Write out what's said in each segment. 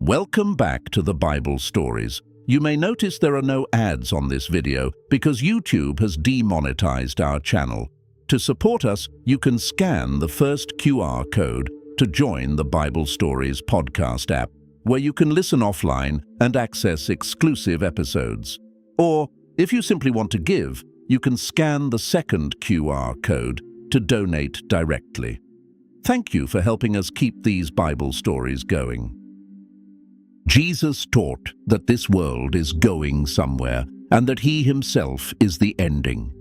Welcome back to the Bible Stories. You may notice there are no ads on this video because YouTube has demonetized our channel. To support us, you can scan the first QR code to join the Bible Stories podcast app, where you can listen offline and access exclusive episodes. Or, if you simply want to give, you can scan the second QR code to donate directly. Thank you for helping us keep these Bible stories going. Jesus taught that this world is going somewhere and that he himself is the ending.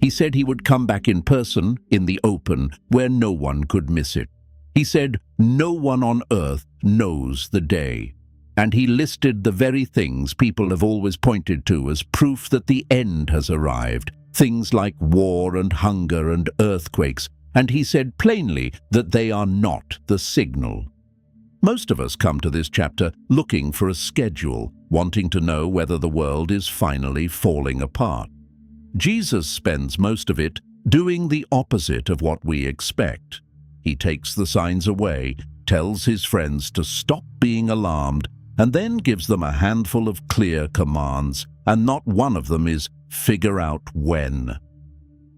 He said he would come back in person, in the open, where no one could miss it. He said, "No one on earth knows the day." And he listed the very things people have always pointed to as proof that the end has arrived, things like war and hunger and earthquakes, and he said plainly that they are not the signal. Most of us come to this chapter looking for a schedule, wanting to know whether the world is finally falling apart. Jesus spends most of it doing the opposite of what we expect. He takes the signs away, tells his friends to stop being alarmed, and then gives them a handful of clear commands, and not one of them is "figure out when."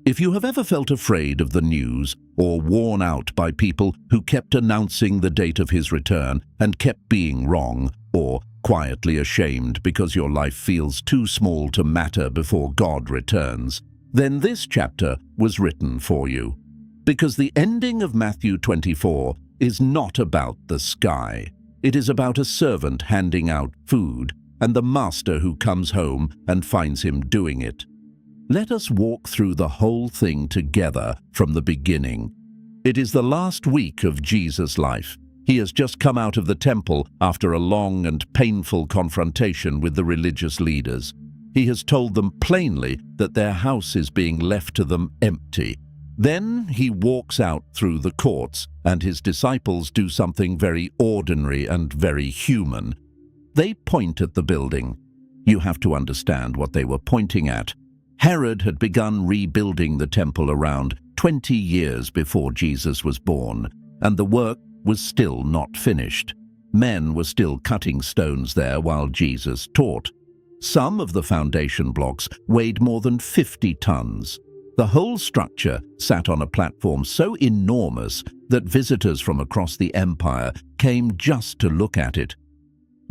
If you have ever felt afraid of the news or worn out by people who kept announcing the date of his return and kept being wrong, or quietly ashamed because your life feels too small to matter before God returns, then this chapter was written for you. Because the ending of Matthew 24 is not about the sky. It is about a servant handing out food and the master who comes home and finds him doing it. Let us walk through the whole thing together from the beginning. It is the last week of Jesus' life. He has just come out of the temple after a long and painful confrontation with the religious leaders. He has told them plainly that their house is being left to them empty. Then he walks out through the courts, and his disciples do something very ordinary and very human. They point at the building. You have to understand what they were pointing at. Herod had begun rebuilding the temple around 20 years before Jesus was born, and the work was still not finished. Men were still cutting stones there while Jesus taught. Some of the foundation blocks weighed more than 50 tons. The whole structure sat on a platform so enormous that visitors from across the empire came just to look at it.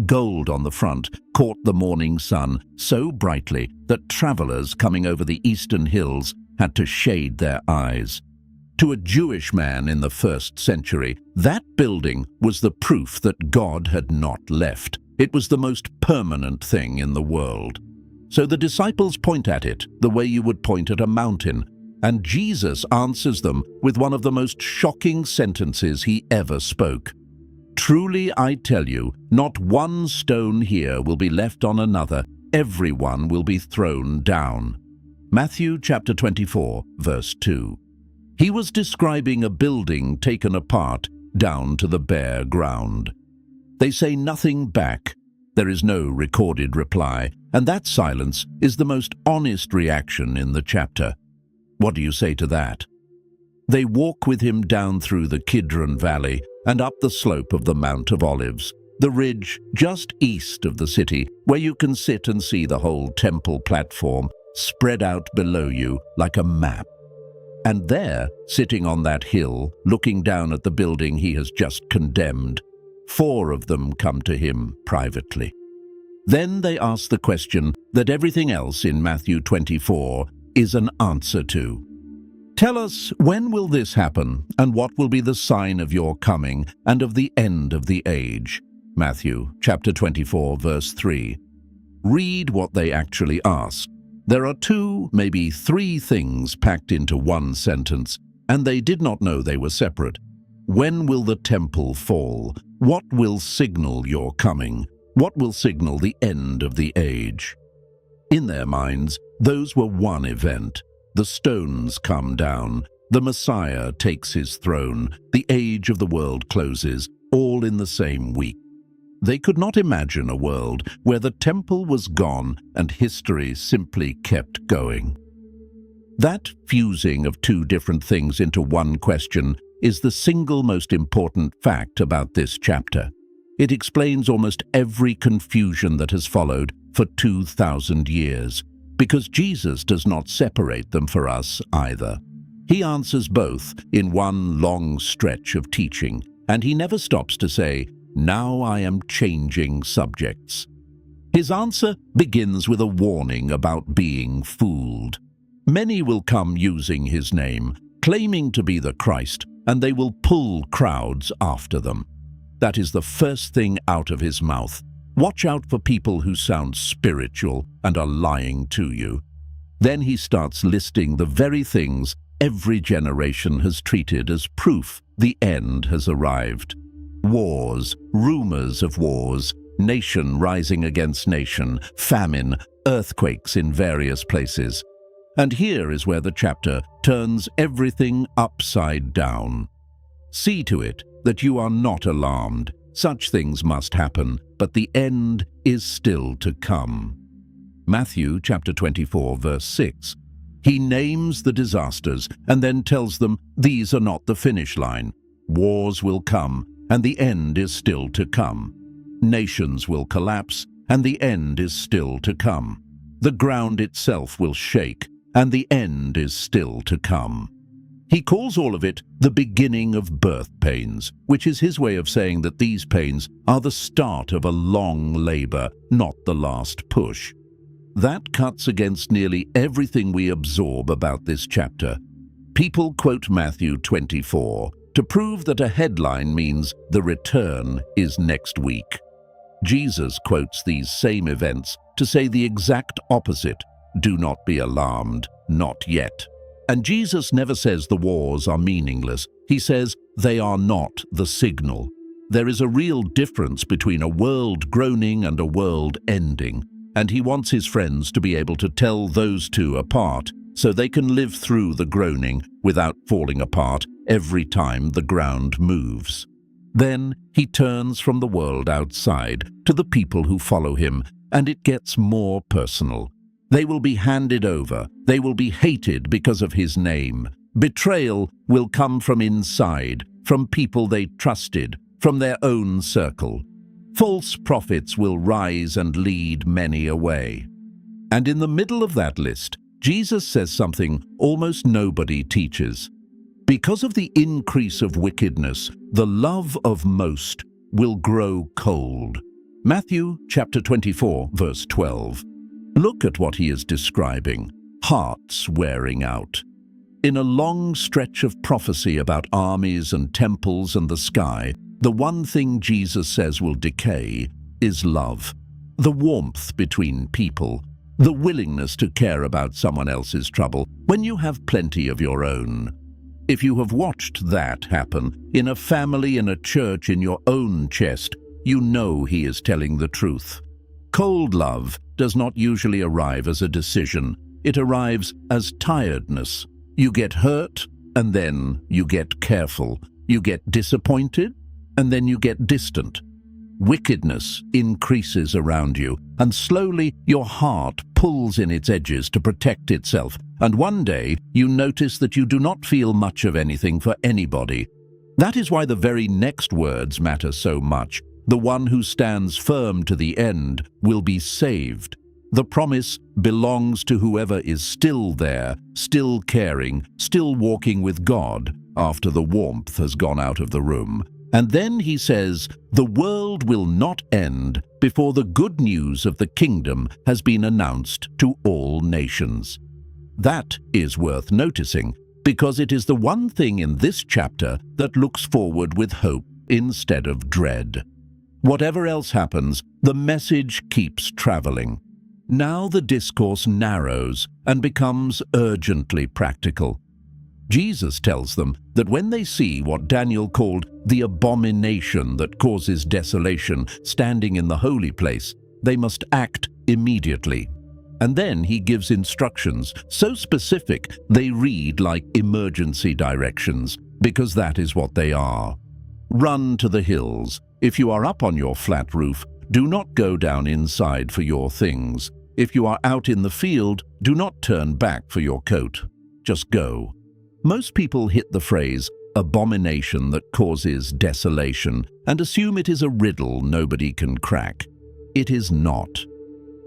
Gold on the front caught the morning sun so brightly that travelers coming over the eastern hills had to shade their eyes. To a Jewish man in the 1st century, that building was the proof that God had not left. It was the most permanent thing in the world. So the disciples point at it the way you would point at a mountain, and Jesus answers them with one of the most shocking sentences he ever spoke. "Truly I tell you, not one stone here will be left on another. Everyone will be thrown down." Matthew chapter 24, verse 2. He was describing a building taken apart down to the bare ground. They say nothing back. There is no recorded reply, and that silence is the most honest reaction in the chapter. What do you say to that? They walk with him down through the Kidron Valley and up the slope of the Mount of Olives, the ridge just east of the city, where you can sit and see the whole temple platform spread out below you like a map. And there, sitting on that hill, looking down at the building he has just condemned, 4 of them come to him privately. Then they ask the question that everything else in Matthew 24 is an answer to. "Tell us, when will this happen, and what will be the sign of your coming and of the end of the age?" Matthew chapter 24, verse 3. Read what they actually ask. There are 2, maybe 3 things packed into one sentence, and they did not know they were separate. When will the temple fall? What will signal your coming? What will signal the end of the age? In their minds, those were one event. The stones come down, the Messiah takes his throne, the age of the world closes, all in the same week. They could not imagine a world where the temple was gone and history simply kept going. That fusing of 2 different things into one question is the single most important fact about this chapter. It explains almost every confusion that has followed for 2,000 years, because Jesus does not separate them for us either. He answers both in one long stretch of teaching, and he never stops to say, "Now I am changing subjects." His answer begins with a warning about being fooled. Many will come using his name, claiming to be the Christ, and they will pull crowds after them. That is the first thing out of his mouth. Watch out for people who sound spiritual and are lying to you. Then he starts listing the very things every generation has treated as proof the end has arrived. Wars, rumors of wars, nation rising against nation, famine, earthquakes in various places. And here is where the chapter turns everything upside down. See to it that you are not alarmed. Such things must happen, but the end is still to come. Matthew chapter 24, verse 6. He names the disasters and then tells them these are not the finish line. Wars will come, and the end is still to come. Nations will collapse, and the end is still to come. The ground itself will shake, and the end is still to come. He calls all of it the beginning of birth pains, which is his way of saying that these pains are the start of a long labor, not the last push. That cuts against nearly everything we absorb about this chapter. People quote Matthew 24 to prove that a headline means the return is next week. Jesus quotes these same events to say the exact opposite. Do not be alarmed, not yet. And Jesus never says the wars are meaningless. He says they are not the signal. There is a real difference between a world groaning and a world ending, and he wants his friends to be able to tell those two apart so they can live through the groaning without falling apart every time the ground moves. Then he turns from the world outside to the people who follow him, and it gets more personal. They will be handed over. They will be hated because of his name. Betrayal will come from inside, from people they trusted, from their own circle. False prophets will rise and lead many away. And in the middle of that list, Jesus says something almost nobody teaches. Because of the increase of wickedness, the love of most will grow cold. Matthew chapter 24, verse 12. Look at what he is describing. Hearts wearing out. In a long stretch of prophecy about armies and temples and the sky, the one thing Jesus says will decay is love. The warmth between people. The willingness to care about someone else's trouble when you have plenty of your own. If you have watched that happen in a family, in a church, in your own chest, you know he is telling the truth. Cold love does not usually arrive as a decision. It arrives as tiredness. You get hurt, and then you get careful. You get disappointed, and then you get distant. Wickedness increases around you, and slowly your heart pulls in its edges to protect itself, and one day you notice that you do not feel much of anything for anybody. That is why the very next words matter so much. The one who stands firm to the end will be saved. The promise belongs to whoever is still there, still caring, still walking with God after the warmth has gone out of the room. And then he says, the world will not end before the good news of the kingdom has been announced to all nations. That is worth noticing, because it is the one thing in this chapter that looks forward with hope instead of dread. Whatever else happens, the message keeps traveling. Now the discourse narrows and becomes urgently practical. Jesus tells them that when they see what Daniel called the abomination that causes desolation standing in the holy place, they must act immediately. And then he gives instructions so specific they read like emergency directions, because that is what they are. Run to the hills. If you are up on your flat roof, do not go down inside for your things. If you are out in the field, do not turn back for your coat. Just go. Most people hit the phrase abomination that causes desolation and assume it is a riddle nobody can crack. It is not.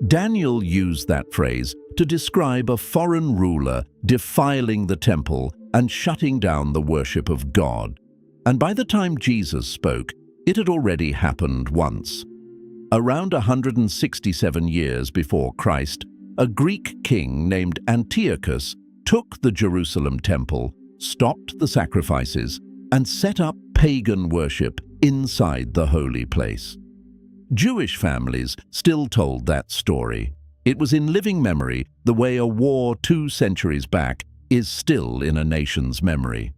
Daniel used that phrase to describe a foreign ruler defiling the temple and shutting down the worship of God. And by the time Jesus spoke, it had already happened once. Around 167 years before Christ, a Greek king named Antiochus took the Jerusalem temple, stopped the sacrifices, and set up pagan worship inside the holy place. Jewish families still told that story. It was in living memory the way a war 2 centuries back is still in a nation's memory.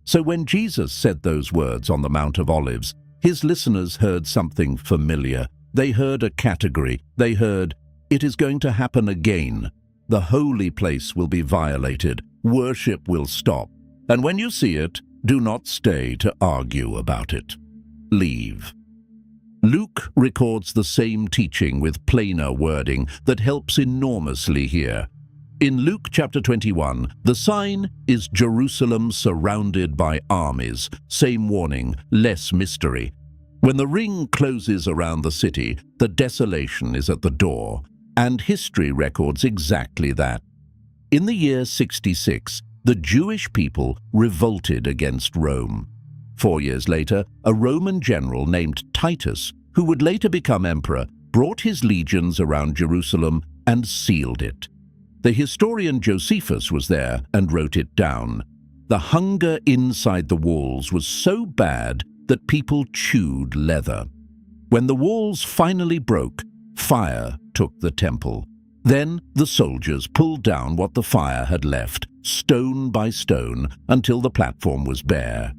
So when Jesus said those words on the Mount of Olives, his listeners heard something familiar. They heard a category. They heard, "It is going to happen again. The holy place will be violated. Worship will stop. And when you see it, do not stay to argue about it. Leave." Luke records the same teaching with plainer wording that helps enormously here. In Luke chapter 21, the sign is Jerusalem surrounded by armies. Same warning, less mystery. When the ring closes around the city, the desolation is at the door, and history records exactly that. In the year 66, the Jewish people revolted against Rome. 4 years later, a Roman general named Titus, who would later become emperor, brought his legions around Jerusalem and sealed it. The historian Josephus was there and wrote it down. The hunger inside the walls was so bad that people chewed leather. When the walls finally broke, fire took the temple. Then the soldiers pulled down what the fire had left, stone by stone, until the platform was bare.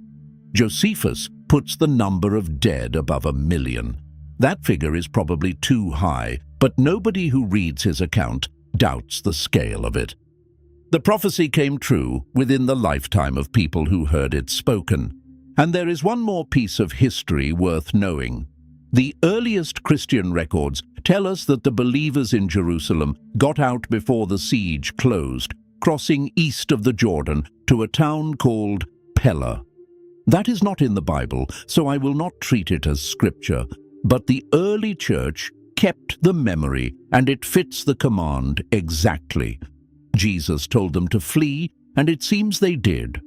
Josephus puts the number of dead above 1 million. That figure is probably too high, but nobody who reads his account doubts the scale of it. The prophecy came true within the lifetime of people who heard it spoken. And there is one more piece of history worth knowing. The earliest Christian records tell us that the believers in Jerusalem got out before the siege closed, crossing east of the Jordan to a town called Pella. That is not in the Bible, so I will not treat it as scripture, but the early church kept the memory, and it fits the command exactly. Jesus told them to flee, and it seems they did.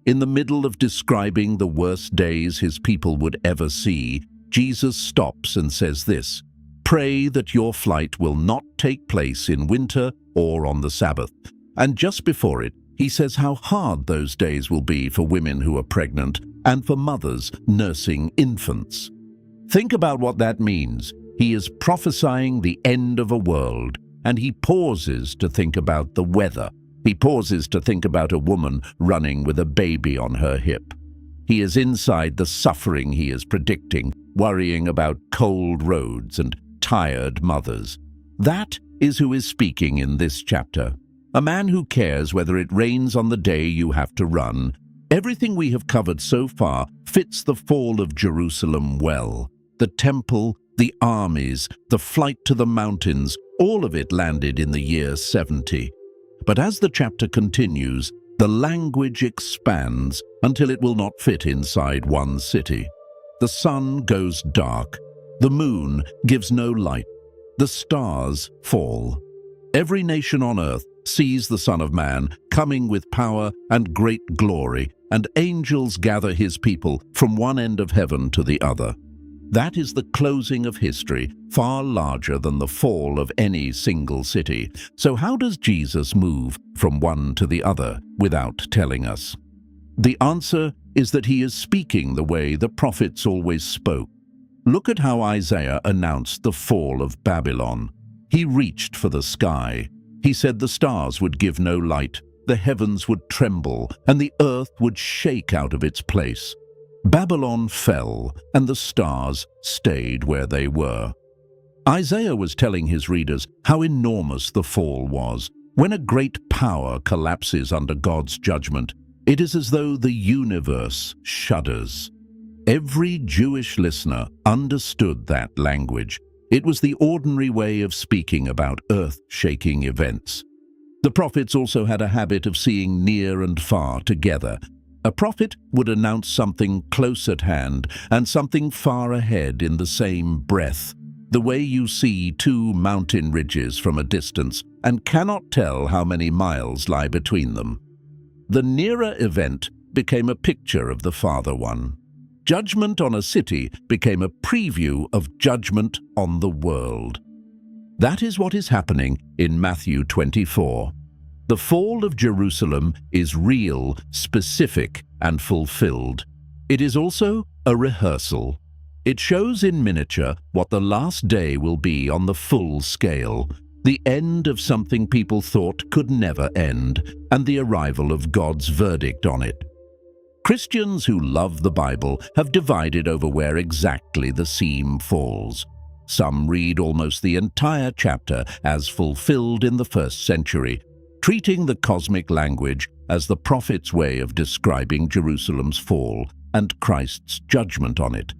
In the middle of describing the worst days his people would ever see, Jesus stops and says this: "Pray that your flight will not take place in winter or on the Sabbath." And just before it, he says how hard those days will be for women who are pregnant and for mothers nursing infants. Think about what that means. He is prophesying the end of a world, and he pauses to think about the weather. He pauses to think about a woman running with a baby on her hip. He is inside the suffering he is predicting, worrying about cold roads and tired mothers. That is who is speaking in this chapter. A man who cares whether it rains on the day you have to run. Everything we have covered so far fits the fall of Jerusalem well. The temple, the armies, the flight to the mountains, all of it landed in the year 70. But as the chapter continues, the language expands until it will not fit inside one city. The sun goes dark. The moon gives no light. The stars fall. Every nation on earth sees the Son of Man coming with power and great glory, and angels gather his people from one end of heaven to the other. That is the closing of history, far larger than the fall of any single city. So how does Jesus move from one to the other without telling us? The answer is that he is speaking the way the prophets always spoke. Look at how Isaiah announced the fall of Babylon. He reached for the sky. He said the stars would give no light, the heavens would tremble, and the earth would shake out of its place. Babylon fell, and the stars stayed where they were. Isaiah was telling his readers how enormous the fall was. When a great power collapses under God's judgment, it is as though the universe shudders. Every Jewish listener understood that language. It was the ordinary way of speaking about earth-shaking events. The prophets also had a habit of seeing near and far together. A prophet would announce something close at hand and something far ahead in the same breath, the way you see two mountain ridges from a distance and cannot tell how many miles lie between them. The nearer event became a picture of the farther one. Judgment on a city became a preview of judgment on the world. That is what is happening in Matthew 24. The fall of Jerusalem is real, specific, and fulfilled. It is also a rehearsal. It shows in miniature what the last day will be on the full scale, the end of something people thought could never end, and the arrival of God's verdict on it. Christians who love the Bible have divided over where exactly the seam falls. Some read almost the entire chapter as fulfilled in the first century, treating the cosmic language as the prophet's way of describing Jerusalem's fall and Christ's judgment on it.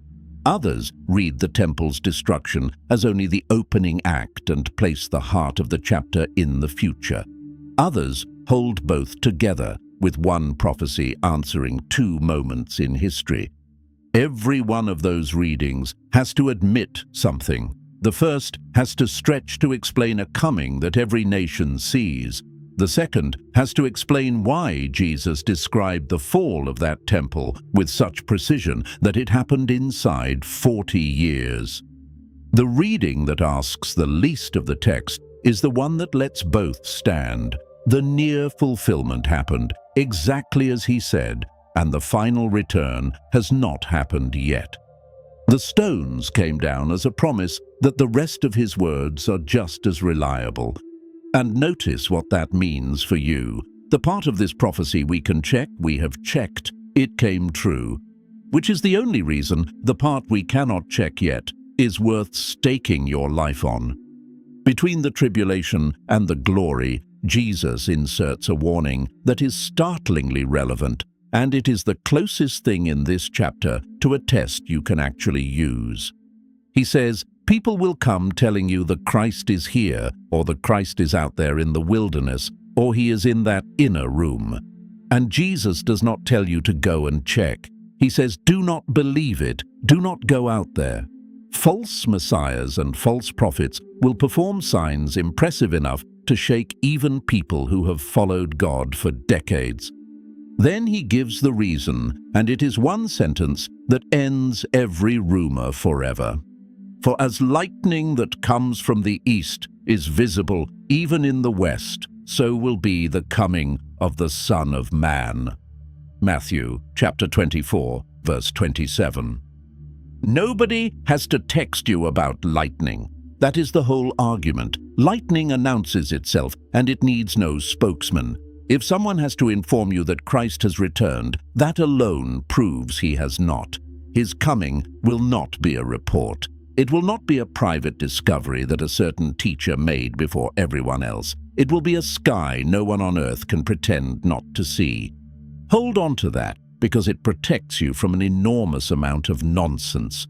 Others read the temple's destruction as only the opening act and place the heart of the chapter in the future. Others hold both together, with one prophecy answering two moments in history. Every one of those readings has to admit something. The first has to stretch to explain a coming that every nation sees. The second has to explain why Jesus described the fall of that temple with such precision that it happened inside 40 years. The reading that asks the least of the text is the one that lets both stand. The near fulfillment happened exactly as he said, and the final return has not happened yet. The stones came down as a promise that the rest of his words are just as reliable. And notice what that means for you. The part of this prophecy we can check, we have checked, it came true. Which is the only reason the part we cannot check yet is worth staking your life on. Between the tribulation and the glory, Jesus inserts a warning that is startlingly relevant, and it is the closest thing in this chapter to a test you can actually use. He says, people will come telling you the Christ is here, or the Christ is out there in the wilderness, or he is in that inner room. And Jesus does not tell you to go and check. He says, do not believe it, do not go out there. False messiahs and false prophets will perform signs impressive enough to shake even people who have followed God for decades. Then he gives the reason, and it is one sentence that ends every rumor forever. For as lightning that comes from the east is visible even in the west, so will be the coming of the Son of Man. Matthew chapter 24, verse 27. Nobody has to text you about lightning. That is the whole argument. Lightning announces itself, and it needs no spokesman. If someone has to inform you that Christ has returned, that alone proves he has not. His coming will not be a report. It will not be a private discovery that a certain teacher made before everyone else. It will be a sky no one on earth can pretend not to see. Hold on to that, because it protects you from an enormous amount of nonsense.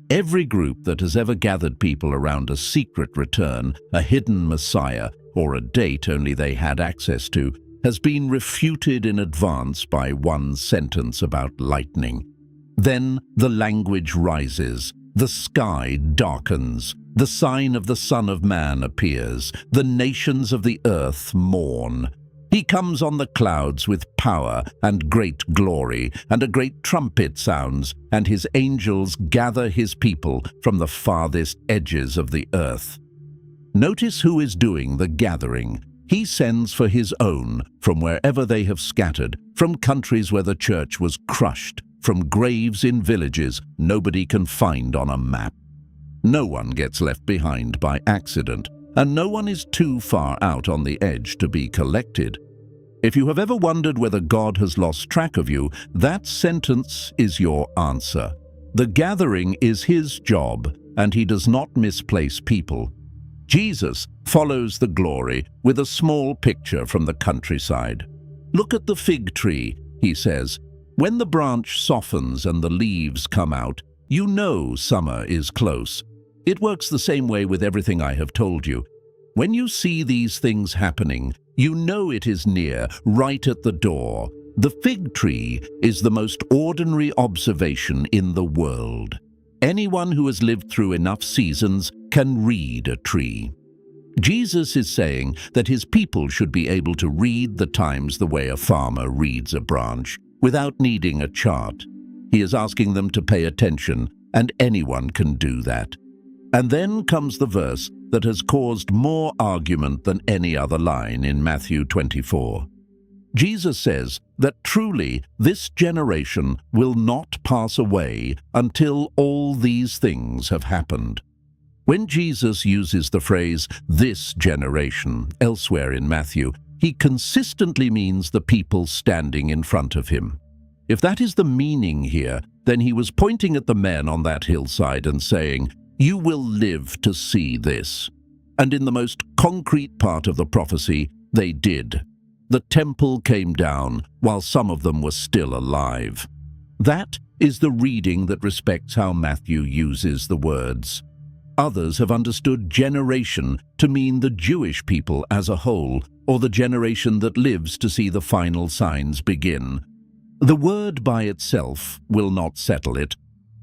Every group that has ever gathered people around a secret return, a hidden Messiah, or a date only they had access to, has been refuted in advance by one sentence about lightning. Then the language rises, the sky darkens, the sign of the Son of Man appears, the nations of the earth mourn. He comes on the clouds with power and great glory, and a great trumpet sounds, and his angels gather his people from the farthest edges of the earth. Notice who is doing the gathering. He sends for his own from wherever they have scattered, from countries where the church was crushed, from graves in villages nobody can find on a map. No one gets left behind by accident, and no one is too far out on the edge to be collected. If you have ever wondered whether God has lost track of you, that sentence is your answer. The gathering is his job, and he does not misplace people. Jesus follows the glory with a small picture from the countryside. Look at the fig tree, he says. When the branch softens and the leaves come out, you know summer is close. It works the same way with everything I have told you. When you see these things happening, you know it is near, right at the door. The fig tree is the most ordinary observation in the world. Anyone who has lived through enough seasons can read a tree. Jesus is saying that his people should be able to read the times the way a farmer reads a branch, without needing a chart. He is asking them to pay attention, and anyone can do that. And then comes the verse that has caused more argument than any other line in Matthew 24. Jesus says that truly this generation will not pass away until all these things have happened. When Jesus uses the phrase, "this generation," elsewhere in Matthew, he consistently means the people standing in front of him. If that is the meaning here, then he was pointing at the men on that hillside and saying, "You will live to see this." And in the most concrete part of the prophecy, they did. The temple came down while some of them were still alive. That is the reading that respects how Matthew uses the words. Others have understood generation to mean the Jewish people as a whole, or the generation that lives to see the final signs begin. The word by itself will not settle it,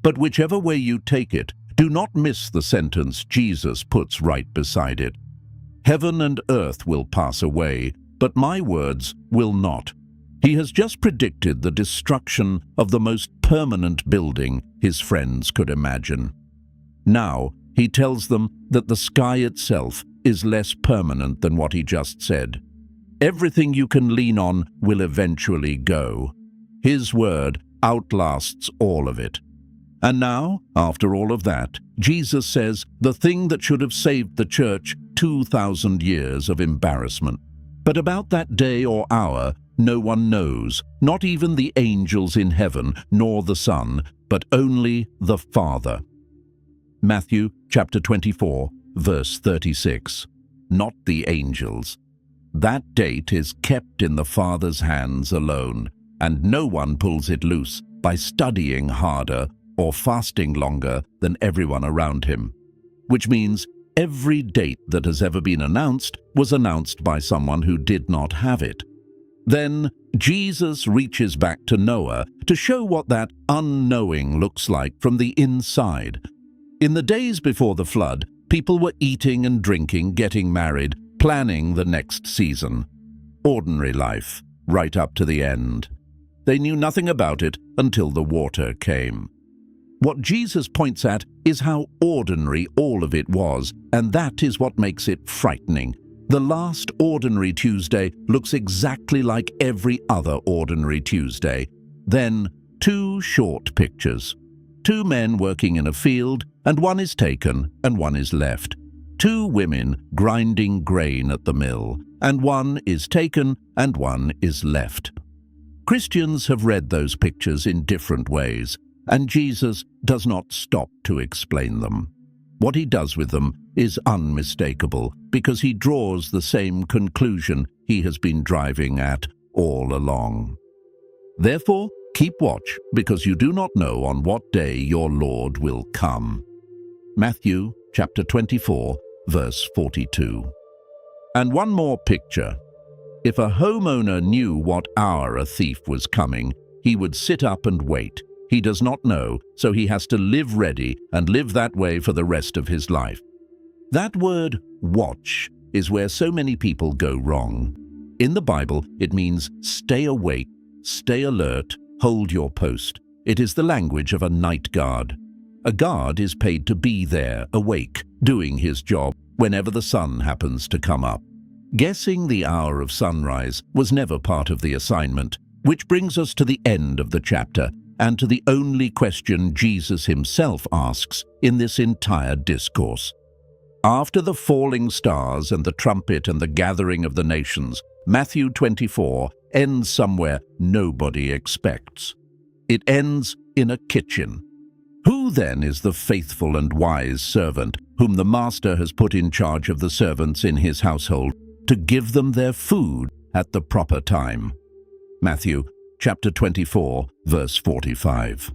but whichever way you take it, do not miss the sentence Jesus puts right beside it. Heaven and earth will pass away, but my words will not. He has just predicted the destruction of the most permanent building his friends could imagine. Now, he tells them that the sky itself is less permanent than what he just said. Everything you can lean on will eventually go. His word outlasts all of it. And now, after all of that, Jesus says the thing that should have saved the church 2,000 years of embarrassment. But about that day or hour, no one knows, not even the angels in heaven, nor the Son, but only the Father. Matthew chapter 24, verse 36. Not the angels. That date is kept in the Father's hands alone, and no one pulls it loose by studying harder or fasting longer than everyone around him. Which means every date that has ever been announced was announced by someone who did not have it. Then Jesus reaches back to Noah to show what that unknowing looks like from the inside. In the days before the flood, people were eating and drinking, getting married, planning the next season. Ordinary life, right up to the end. They knew nothing about it until the water came. What Jesus points at is how ordinary all of it was, and that is what makes it frightening. The last ordinary Tuesday looks exactly like every other ordinary Tuesday. Then, two short pictures. Two men working in a field, and one is taken and one is left. Two women grinding grain at the mill, and one is taken and one is left. Christians have read those pictures in different ways, and Jesus does not stop to explain them. What he does with them is unmistakable, because he draws the same conclusion he has been driving at all along. Therefore, keep watch, because you do not know on what day your Lord will come. Matthew chapter 24, verse 42. And one more picture. If a homeowner knew what hour a thief was coming, he would sit up and wait. He does not know, so he has to live ready and live that way for the rest of his life. That word, watch, is where so many people go wrong. In the Bible, it means stay awake, stay alert, hold your post. It is the language of a night guard. A guard is paid to be there, awake, doing his job whenever the sun happens to come up. Guessing the hour of sunrise was never part of the assignment, which brings us to the end of the chapter and to the only question Jesus himself asks in this entire discourse. After the falling stars and the trumpet and the gathering of the nations, Matthew 24 ends somewhere nobody expects. It ends in a kitchen. Who then is the faithful and wise servant whom the master has put in charge of the servants in his household to give them their food at the proper time? Matthew chapter 24, verse 45.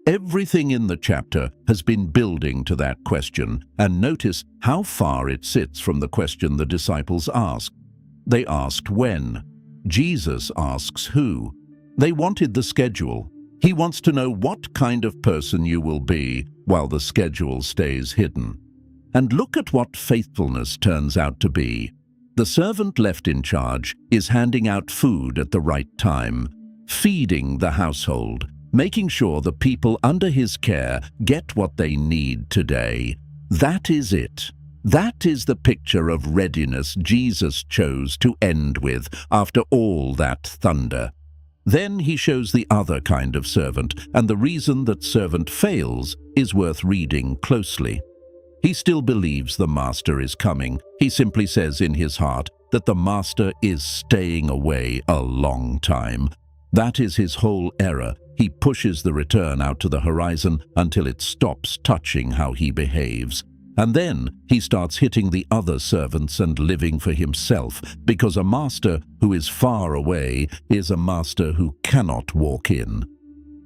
Everything in the chapter has been building to that question, and notice how far it sits from the question the disciples asked. They asked when. Jesus asks who. They wanted the schedule. He wants to know what kind of person you will be while the schedule stays hidden. And look at what faithfulness turns out to be. The servant left in charge is handing out food at the right time, feeding the household, making sure the people under his care get what they need today. That is it. That is the picture of readiness Jesus chose to end with after all that thunder. Then he shows the other kind of servant, and the reason that servant fails is worth reading closely. He still believes the master is coming. He simply says in his heart that the master is staying away a long time. That is his whole error. He pushes the return out to the horizon until it stops touching how he behaves. And then he starts hitting the other servants and living for himself, because a master who is far away is a master who cannot walk in.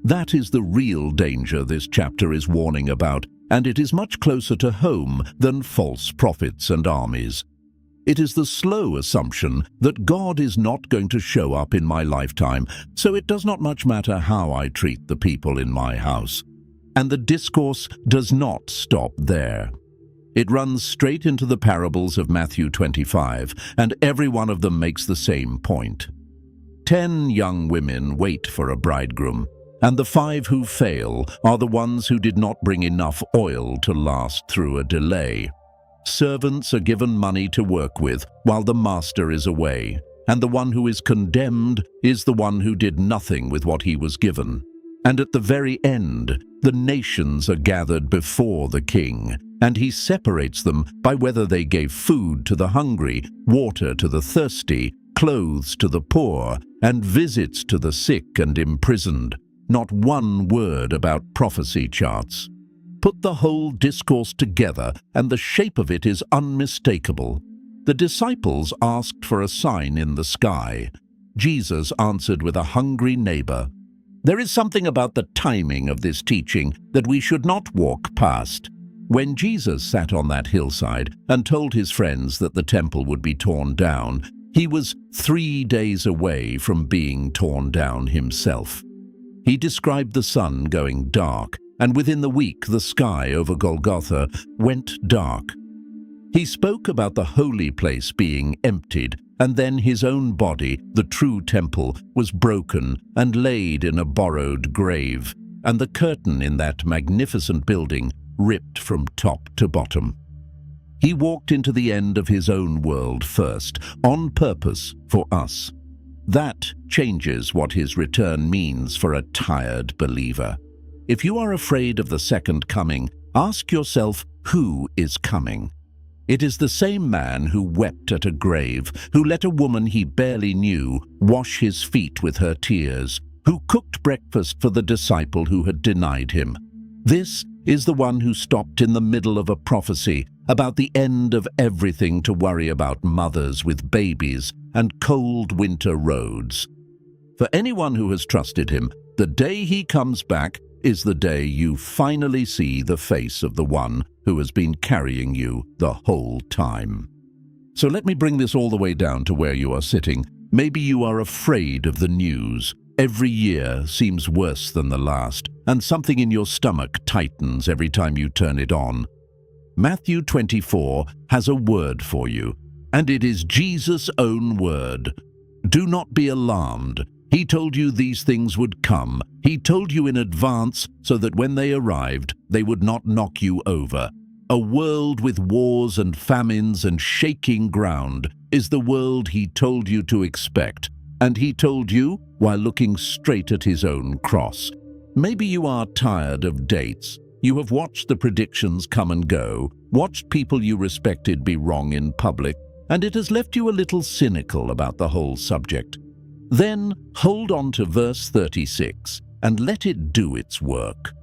That is the real danger this chapter is warning about, and it is much closer to home than false prophets and armies. It is the slow assumption that God is not going to show up in my lifetime, so it does not much matter how I treat the people in my house. And the discourse does not stop there. It runs straight into the parables of Matthew 25, and every one of them makes the same point. 10 young women wait for a bridegroom, and the 5 who fail are the ones who did not bring enough oil to last through a delay. Servants are given money to work with while the master is away, and the one who is condemned is the one who did nothing with what he was given. And at the very end, the nations are gathered before the king, and he separates them by whether they gave food to the hungry, water to the thirsty, clothes to the poor, and visits to the sick and imprisoned. Not one word about prophecy charts. Put the whole discourse together, and the shape of it is unmistakable. The disciples asked for a sign in the sky. Jesus answered with a hungry neighbor. There is something about the timing of this teaching that we should not walk past. When Jesus sat on that hillside and told his friends that the temple would be torn down, he was 3 days away from being torn down himself. He described the sun going dark, and within the week the sky over Golgotha went dark. He spoke about the holy place being emptied, and then his own body, the true temple, was broken and laid in a borrowed grave, and the curtain in that magnificent building ripped from top to bottom. He walked into the end of his own world first, on purpose for us. That changes what his return means for a tired believer. If you are afraid of the second coming, ask yourself who is coming. It is the same man who wept at a grave, who let a woman he barely knew wash his feet with her tears, who cooked breakfast for the disciple who had denied him. This is the one who stopped in the middle of a prophecy about the end of everything to worry about mothers with babies and cold winter roads. For anyone who has trusted him, the day he comes back is the day you finally see the face of the one who has been carrying you the whole time. So let me bring this all the way down to where you are sitting. Maybe you are afraid of the news. Every year seems worse than the last, and something in your stomach tightens every time you turn it on. Matthew 24 has a word for you, and it is Jesus' own word. Do not be alarmed. He told you these things would come. He told you in advance so that when they arrived, they would not knock you over. A world with wars and famines and shaking ground is the world he told you to expect. And he told you while looking straight at his own cross. Maybe you are tired of dates. You have watched the predictions come and go, watched people you respected be wrong in public, and it has left you a little cynical about the whole subject. Then hold on to verse 36 and let it do its work.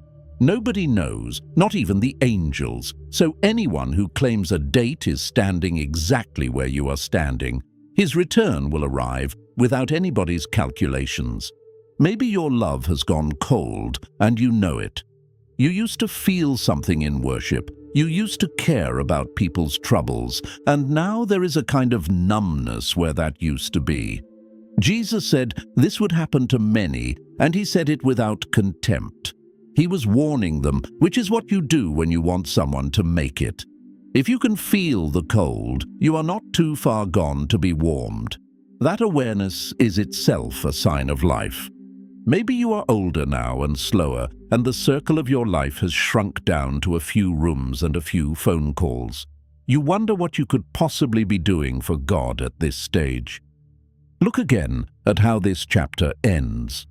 Nobody knows, not even the angels, so anyone who claims a date is standing exactly where you are standing. His return will arrive without anybody's calculations. Maybe your love has gone cold and you know it. You used to feel something in worship. You used to care about people's troubles, and now there is a kind of numbness where that used to be. Jesus said this would happen to many, and he said it without contempt. He was warning them, which is what you do when you want someone to make it. If you can feel the cold, you are not too far gone to be warmed. That awareness is itself a sign of life. Maybe you are older now and slower, and the circle of your life has shrunk down to a few rooms and a few phone calls. You wonder what you could possibly be doing for God at this stage. Look again at how this chapter ends.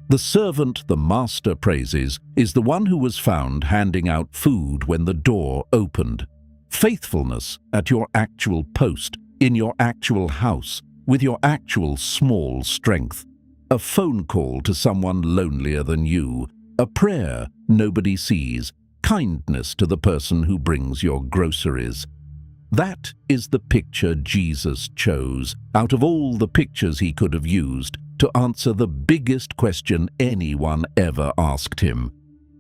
The servant the master praises is the one who was found handing out food when the door opened. Faithfulness at your actual post, in your actual house, with your actual small strength. A phone call to someone lonelier than you, a prayer nobody sees, kindness to the person who brings your groceries. That is the picture Jesus chose, out of all the pictures he could have used, to answer the biggest question anyone ever asked him.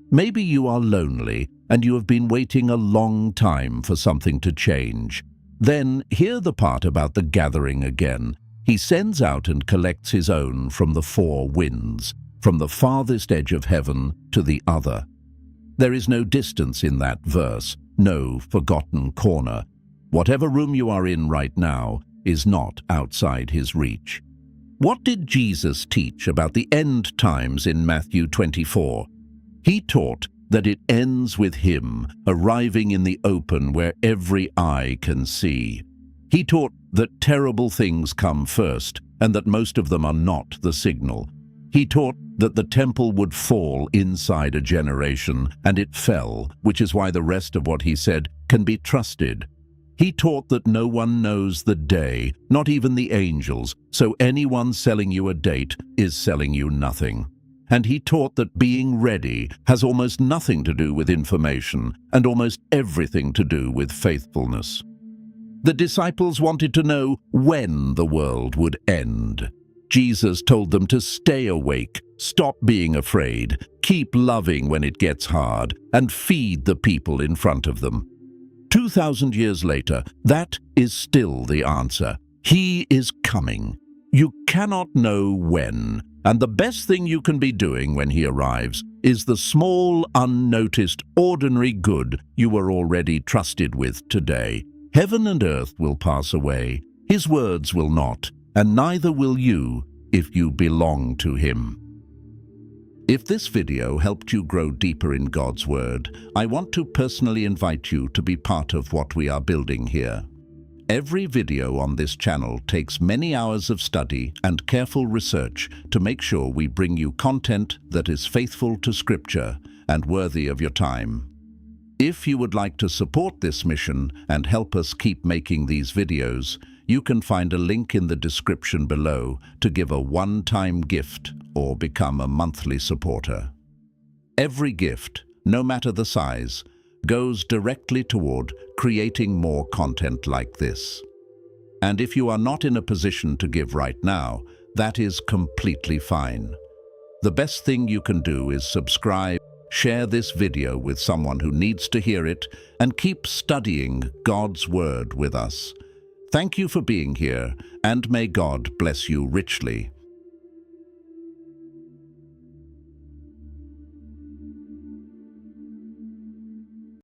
Maybe you are lonely and you have been waiting a long time for something to change. Then hear the part about the gathering again. He sends out and collects his own from the four winds, from the farthest edge of heaven to the other. There is no distance in that verse, no forgotten corner. Whatever room you are in right now is not outside his reach. What did Jesus teach about the end times in Matthew 24? He taught that it ends with him arriving in the open where every eye can see. He taught that terrible things come first and that most of them are not the signal. He taught that the temple would fall inside a generation, and it fell, which is why the rest of what he said can be trusted. He taught that no one knows the day, not even the angels, so anyone selling you a date is selling you nothing. And he taught that being ready has almost nothing to do with information and almost everything to do with faithfulness. The disciples wanted to know when the world would end. Jesus told them to stay awake, stop being afraid, keep loving when it gets hard, and feed the people in front of them. 2,000 years later, that is still the answer. He is coming. You cannot know when, and the best thing you can be doing when he arrives is the small, unnoticed, ordinary good you were already trusted with today. Heaven and earth will pass away, his words will not, and neither will you if you belong to him. If this video helped you grow deeper in God's Word, I want to personally invite you to be part of what we are building here. Every video on this channel takes many hours of study and careful research to make sure we bring you content that is faithful to Scripture and worthy of your time. If you would like to support this mission and help us keep making these videos, you can find a link in the description below to give a one-time gift or become a monthly supporter. Every gift, no matter the size, goes directly toward creating more content like this. And if you are not in a position to give right now, that is completely fine. The best thing you can do is subscribe, share this video with someone who needs to hear it, and keep studying God's Word with us. Thank you for being here, and may God bless you richly.